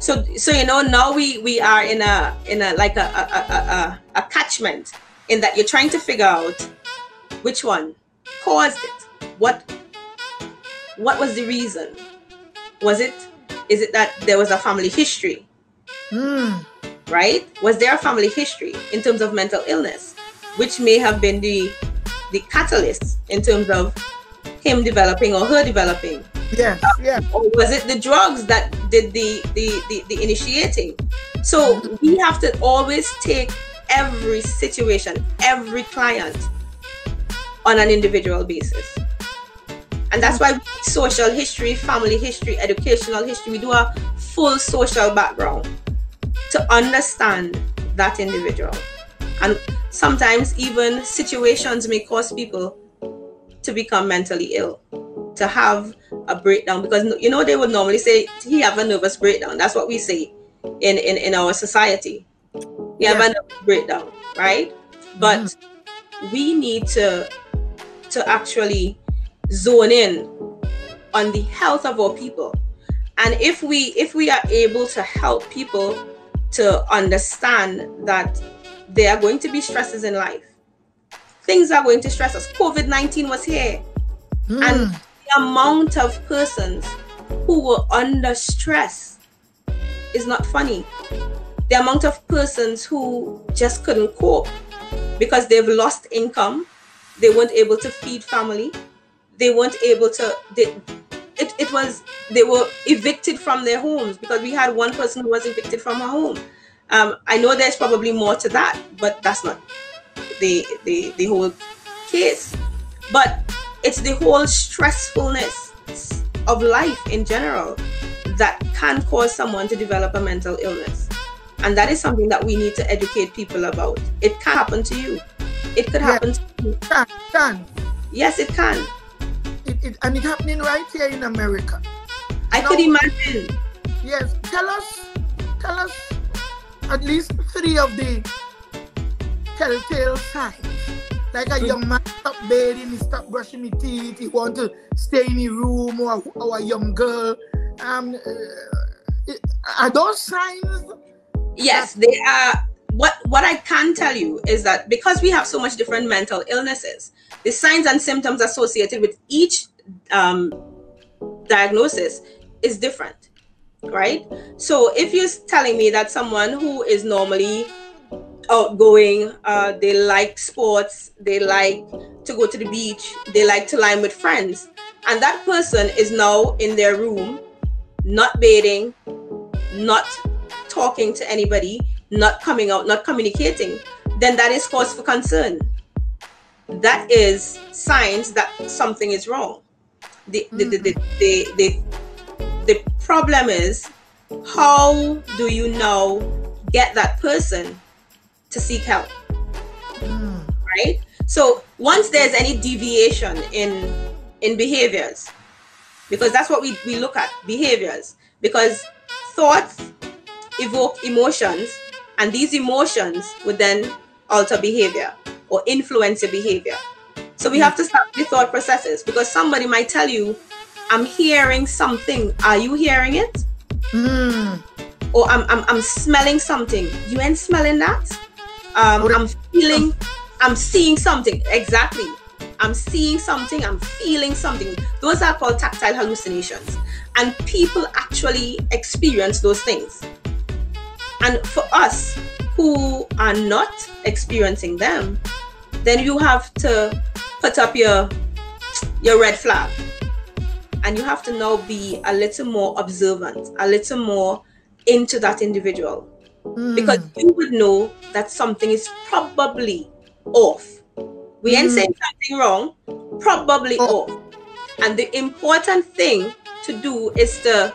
So now we are in a like a catchment, in that you're trying to figure out which one caused it. What was the reason? Is it that there was a family history? Right? Was there a family history in terms of mental illness, which may have been the catalyst in terms of him developing or her developing? Yeah. Or was it the drugs that did the initiating? So we have to always take every situation, every client on an individual basis. And that's why we do social history, family history, educational history. We do a full social background to understand that individual. And sometimes even situations may cause people to become mentally ill, to have a breakdown, because they would normally say he have a nervous breakdown. That's what we say in our society. He have a nervous breakdown, right? But we need to actually zone in on the health of our people. And if we are able to help people to understand that there are going to be stresses in life, things are going to stress us. COVID-19 was here, and the amount of persons who were under stress is not funny. The amount of persons who just couldn't cope because they've lost income, they weren't able to feed family, they weren't able to, they were evicted from their homes, because we had one person who was evicted from her home. I know there's probably more to that, but that's not the whole case. But it's the whole stressfulness of life in general that can cause someone to develop a mental illness. And that is something that we need to educate people about. It can happen to you. It could happen to you. It can. Yes, it can. And it's happening right here in America. I could imagine. Yes. Tell us at least 3 of the telltale signs Like a young man stop bathing, he stop brushing his teeth, he want to stay in his room, or a young girl. Are those signs? Yes, they are. What I can tell you is that because we have so much different mental illnesses, the signs and symptoms associated with each diagnosis is different, right? So if you're telling me that someone who is normally outgoing, they like sports, they like to go to the beach, they like to line with friends, and that person is now in their room, not bathing, not talking to anybody, not coming out, not communicating, then that is cause for concern. That is signs that something is wrong. The problem is, how do you now get that person to seek help? Right? So once there's any deviation in behaviors, because that's what we look at, behaviors, because thoughts evoke emotions, and these emotions would then alter behavior or influence your behavior. So we have to start the thought processes, because somebody might tell you, I'm hearing something. Are you hearing it? Or I'm smelling something. You ain't smelling that? I'm seeing something. Exactly. I'm seeing something, I'm feeling something. Those are called tactile hallucinations. And people actually experience those things. And for us who are not experiencing them, then you have to put up your red flag. And you have to now be a little more observant, a little more into that individual. Because you would know that something is probably off. We ain't saying something wrong, probably off. And the important thing to do is to,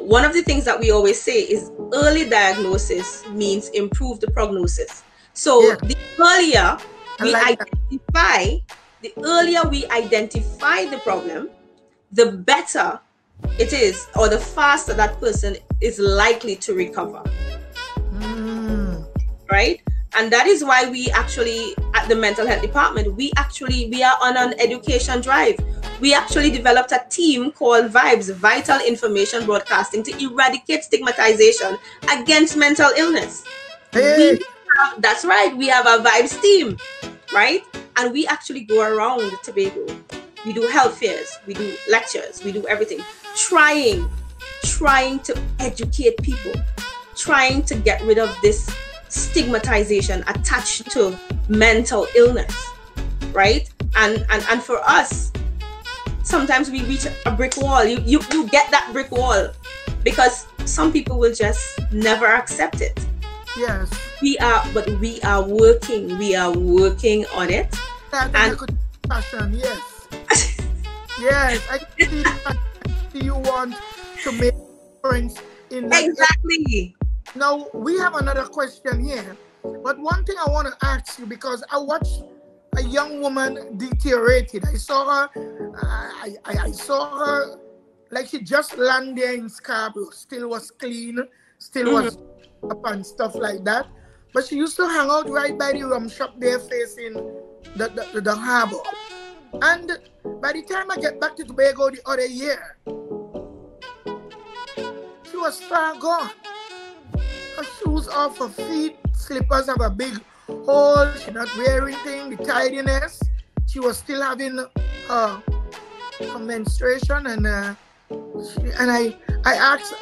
one of the things that we always say is early diagnosis means improve the prognosis. So the earlier we identify the problem, the better it is, or the faster that person is likely to recover. Right? And that is why we actually, at the mental health department, we are on an education drive. We actually developed a team called VIBES, Vital Information Broadcasting, to eradicate stigmatization against mental illness. That's right. We have a VIBES team, right? And we actually go around Tobago. We do health fairs, we do lectures, we do everything, trying to educate people, trying to get rid of this stigmatization attached to mental illness, right? And for us, sometimes we reach a brick wall. You get that brick wall because some people will just never accept it. Yes. We are working on it. And passion, yes. Yes, I see you want to make a difference in that. Exactly. Now, we have another question here. But one thing I want to ask you, because I watched a young woman deteriorated. I saw her like she just landed in Scarborough, still was clean, still was up and stuff like that. But she used to hang out right by the rum shop there facing the harbor. And by the time I get back to Tobago the other year, she was far gone. Her shoes off her feet, slippers have a big hole, she not wearing thing, the tidiness. She was still having her menstruation, and I asked,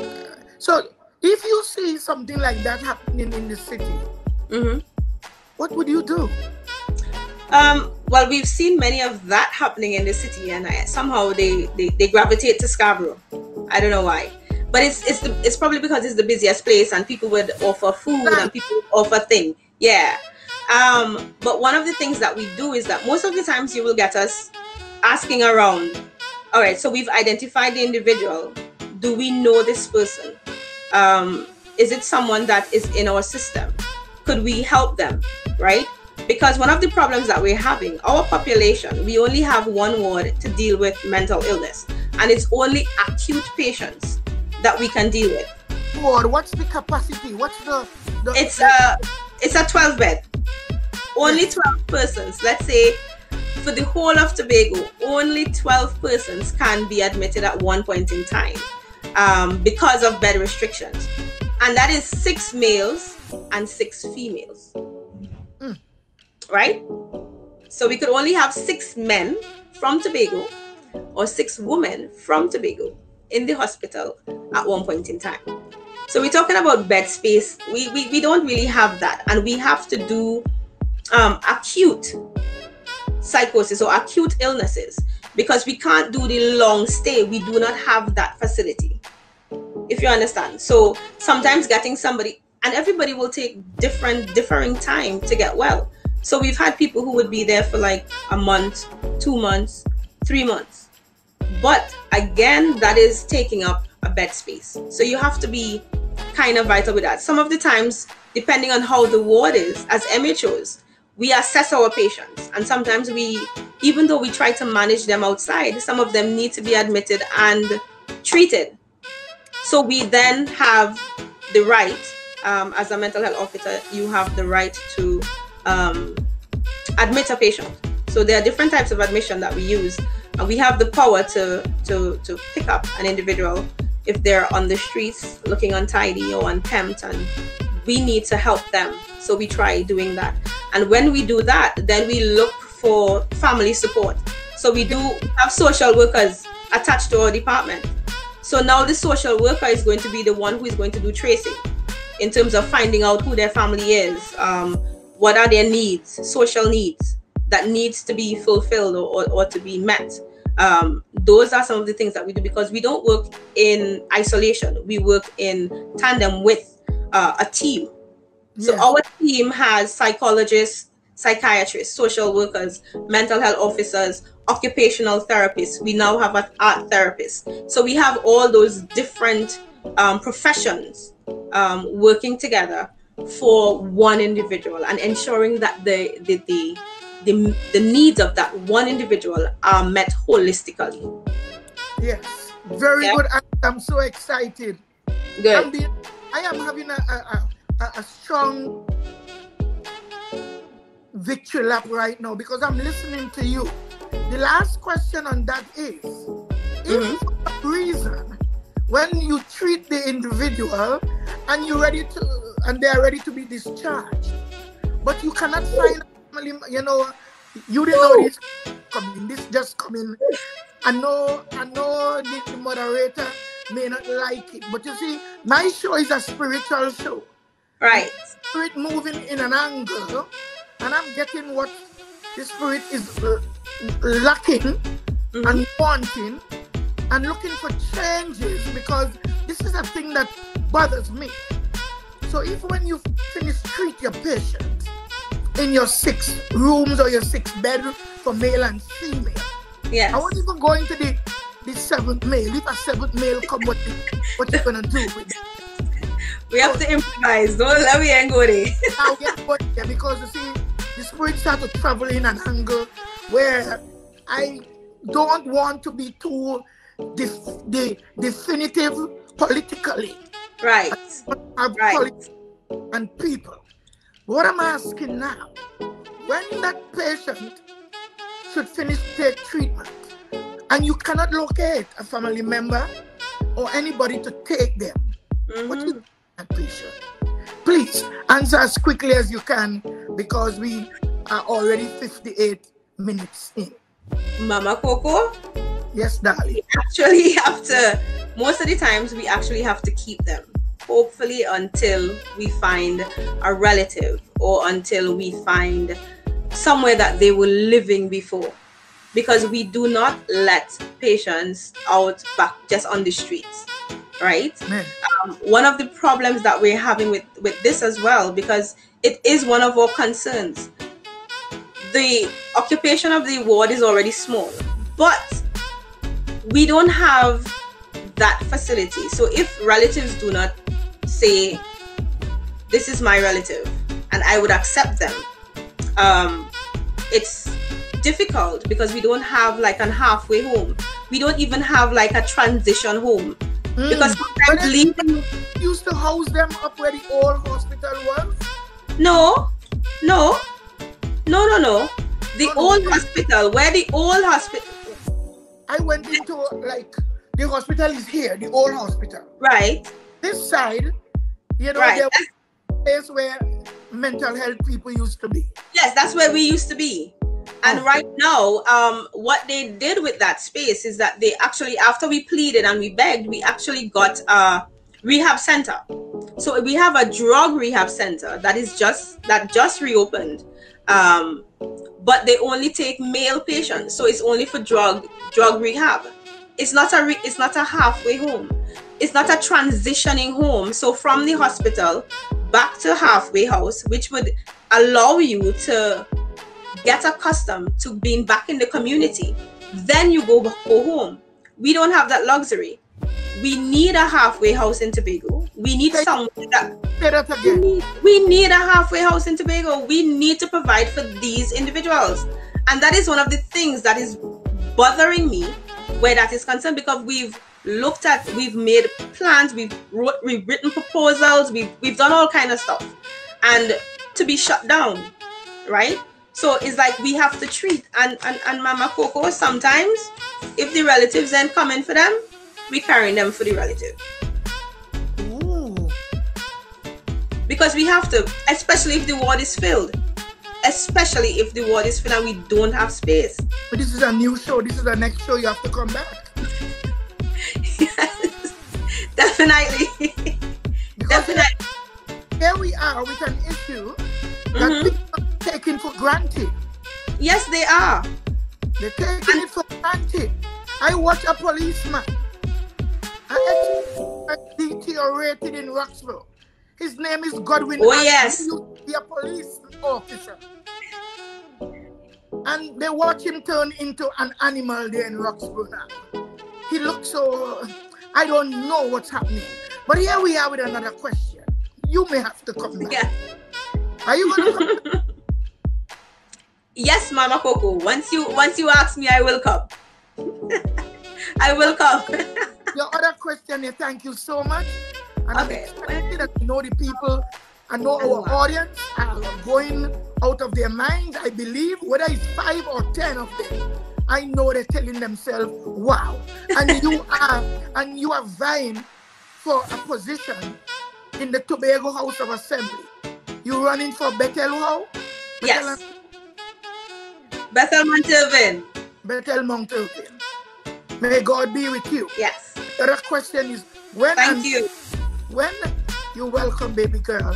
so if you see something like that happening in the city, what would you do? Well, we've seen many of that happening in the city, and somehow they gravitate to Scarborough. I don't know why. But it's probably because it's the busiest place and people would offer food and people would offer things. Yeah. But one of the things that we do is that most of the times you will get us asking around. All right, so we've identified the individual. Do we know this person? Is it someone that is in our system? Could we help them? Right? Because one of the problems that we're having, our population, we only have one ward to deal with mental illness. And it's only acute patients that we can deal with. Ward, what's the capacity? What's the it's a 12 bed. only 12 persons. Let's say for the whole of Tobago, only 12 persons can be admitted at one point in time because of bed restrictions. And that is 6 males and 6 females. Right? So we could only have 6 men from Tobago or 6 women from Tobago in the hospital at one point in time. So we're talking about bed space. We don't really have that. And we have to do acute psychosis or acute illnesses because we can't do the long stay. We do not have that facility, if you understand. So sometimes getting somebody, and everybody will take differing time to get well. So we've had people who would be there for like a month, 2 months, 3 months. But again, that is taking up a bed space. So you have to be kind of vital with that. Some of the times, depending on how the ward is, as MHOs, we assess our patients. And sometimes even though we try to manage them outside, some of them need to be admitted and treated. So we then have the right, as a mental health officer, you have the right to admit a patient. So there are different types of admission that we use, and we have the power to pick up an individual if they're on the streets looking untidy or unkempt, and we need to help them. So we try doing that. And when we do that, then we look for family support. So we do have social workers attached to our department. So now the social worker is going to be the one who is going to do tracing in terms of finding out who their family is, what are their needs, social needs that needs to be fulfilled or to be met. Those are some of the things that we do because we don't work in isolation. We work in tandem with a team. So our team has psychologists, psychiatrists, social workers, mental health officers, occupational therapists. We now have an art therapist. So we have all those different professions working together for one individual and ensuring that the needs of that one individual are met holistically. Yes, very good. I'm so excited. Good. I am having a strong victory lap right now because I'm listening to you. The last question on that is, if for some reason, when you treat the individual and they are ready to be discharged, but you cannot find family, you didn't know this coming. This just coming. I know the moderator may not like it, but you see, my show is a spiritual show. Right. Spirit moving in an angle, and I'm getting what the spirit is lacking and wanting and looking for changes, because this is a thing that bothers me. So if when you finish treat your patient in your 6 rooms or your 6 bedroom for male and female, I won't even go into the 7th male. If a 7th male come, what you gonna do with it? We have to improvise. Don't let me go there. Now get because you see, the spirit start to travel in an angle where I don't want to be too definitive politically. Right. And people. What I'm asking now, when that patient should finish their treatment and you cannot locate a family member or anybody to take them, what is that patient? Please answer as quickly as you can, because we are already 58 minutes in. Mama Coco? Yes, darling. We actually have to, most of the times we actually have to keep them, hopefully until we find a relative or until we find somewhere that they were living before, because we do not let patients out back just on the streets, right? One of the problems that we're having with this as well, because it is one of our concerns, the occupation of the ward is already small, but we don't have that facility. So if relatives do not say, this is my relative and I would accept them, it's difficult because we don't have like a halfway home. We don't even have like a transition home. Because sometimes leaving, used to house them up where the old hospital was? No. No. The old hospital. Where the old hospital? I went into, like, the hospital is here, the old hospital. Right. This side, you know, right. There was a place where mental health people used to be. Yes, that's where we used to be. And right now, what they did with that space is that they actually, after we pleaded and we begged, we actually got a rehab center. So we have a drug rehab center that just reopened. But they only take male patients, so it's only for drug rehab. It's not a halfway home. It's not a transitioning home. So from the hospital back to halfway house, which would allow you to get accustomed to being back in the community. Then you go home. We don't have that luxury. We need a halfway house in Tobago. We need someone we need a halfway house in Tobago. We need to provide for these individuals. And that is one of the things that is bothering me where that is concerned, because we've made plans, we've written proposals, we've done all kind of stuff, and to be shut down, right? So it's like we have to treat, and Mama Coco, sometimes if the relatives then come in for them, we carry them for the relative. Ooh. Because we have to, especially if the ward is filled. Especially if the ward is filled and we don't have space. But this is a new show. This is the next show. You have to come back. Yes, definitely. Definitely. Here we are with an issue that people are taken for granted. Yes, they are. They're taking it for granted. I watch a policeman. I deteriorated in Roxborough. His name is Godwin. Oh, yes. He used to be a police officer. And they watch him turn into an animal there in Roxborough now. He looks so... I don't know what's happening. But here we are with another question. You may have to come back. Yeah. Are you going to come back? Yes, Mama Coco. Once you ask me, I will come. I will come. Your other question here, thank you so much. And okay. I'm excited that I know the people, I know our audience are going out of their minds. I believe whether it's 5 or 10 of them, I know they're telling themselves, wow. And you are vying for a position in the Tobago House of Assembly. You running for Bethel how? Yes. Bethel Mount Irvin. Bethel Mount Irvin. May God be with you. Yes. The other question is, when you welcome, baby girl,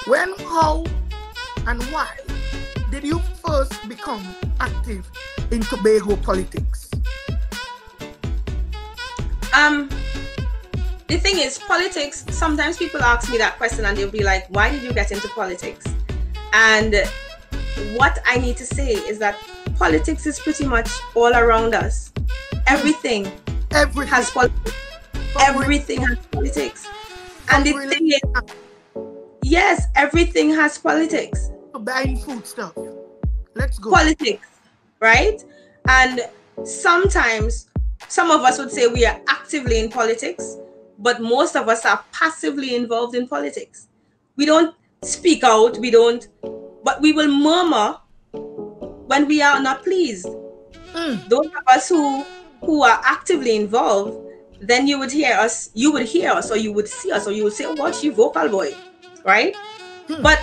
when, how, and why did you first become active in Tobago politics? The thing is, politics, sometimes people ask me that question and they'll be like, why did you get into politics? And what I need to say is that politics is pretty much all around us. Everything has politics. Everything has politics. And the thing is, yes, everything has politics. Buying food stuff. Let's go. Politics, right? And sometimes some of us would say we are actively in politics, but most of us are passively involved in politics. We don't speak out, but we will murmur when we are not pleased. Those of us who are actively involved, then you would hear us, or you would see us, or you would say, oh, what, she vocal boy, right? But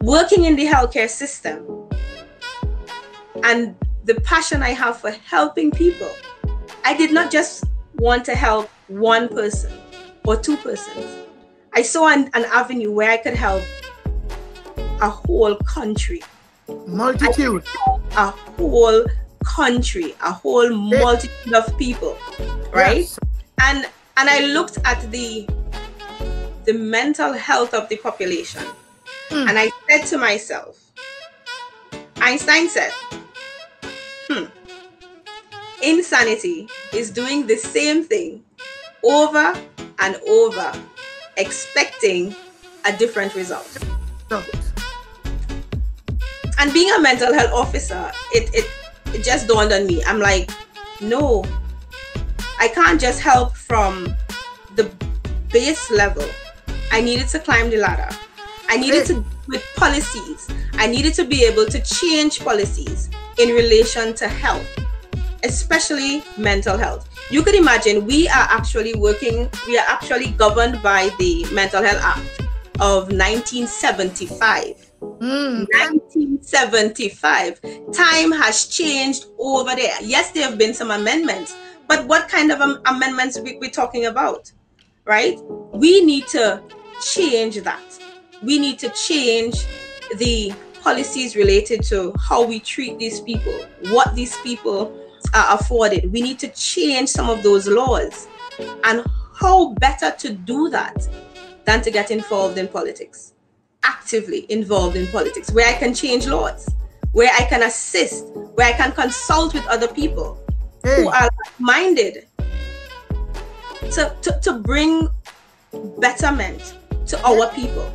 working in the healthcare system and the passion I have for helping people, I did not just want to help one person or two persons. I saw an avenue where I could help a whole country. Multitude. A whole country, a whole multitude of people, right? Yes. And I looked at the mental health of the population, and I said to myself, Einstein said, insanity is doing the same thing over and over, expecting a different result. And being a mental health officer, it just dawned on me. I'm like, no, I can't just help from the base level. I needed to climb the ladder. I needed to with policies. I needed to be able to change policies in relation to health, especially mental health. You could imagine we are actually governed by the Mental Health Act of 1975. 1975. Time has changed over there. Yes, there have been some amendments, but what kind of amendments we're talking about, right? We need to change that. We need to change the policies related to how we treat these people, what these people are afforded. We need to change some of those laws. And how better to do that than to get involved in politics, actively involved in politics, where I can change laws, where I can assist, where I can consult with other people who are minded to bring betterment to our people.